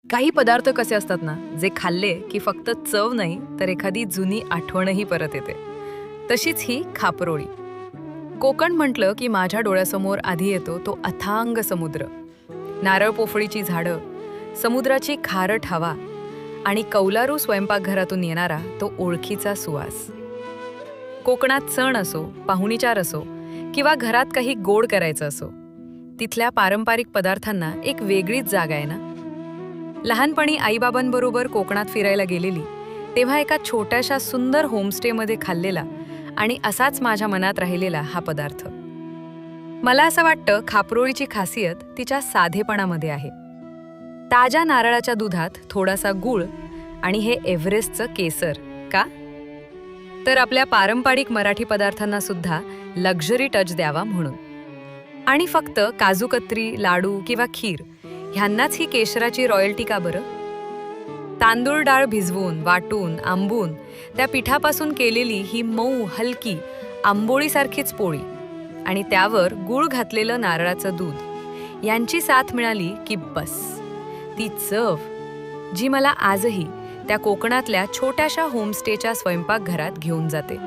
काही पदार्थ कसे असतात ना, जे खाल्ले की फक्त चव नाही तर एखादी जुनी आठवणही परत येते. तशीच ही खापरोळी. कोकण म्हटलं की माझ्या डोळ्यासमोर आधी येतो तो अथांग समुद्र, नारळ पोफळीची झाडं, समुद्राची खारट हवा आणि कौलारू स्वयंपाकघरातून येणारा तो ओळखीचा सुवास. कोकणात सण असो, पाहुणीचार असो किंवा घरात काही गोड करायचं असो, तिथल्या पारंपरिक पदार्थांना एक वेगळीच जागा आहे ना. लहानपणी आईबाबांबरोबर कोकणात फिरायला गेलेली तेव्हा एका छोट्याशा सुंदर होमस्टेमध्ये खाल्लेला आणि असाच माझ्या मनात राहिलेला हा पदार्थ. मला असं वाटतं खापरोळीची खासियत तिच्या साधेपणामध्ये आहे. ताज्या नारळाच्या दुधात थोडासा गूळ आणि हे एव्हरेस्टचं केसर. का? तर आपल्या पारंपरिक मराठी पदार्थांना सुद्धा लक्झरी टच द्यावा म्हणून. आणि फक्त काजू कतरी, लाडू किंवा खीर ह्यांनाच ही केशराची रॉयल्टी का बरं? तांदूळ डाळ भिजवून, वाटून, आंबून त्या पिठापासून केलेली ही मऊ, हलकी, आंबोळीसारखीच पोळी आणि त्यावर गूळ घातलेलं नारळाचं दूध यांची साथ मिळाली की बस. ती चव जी मला आजही त्या कोकणातल्या छोट्याशा होमस्टेच्या स्वयंपाकघरात घेऊन जाते.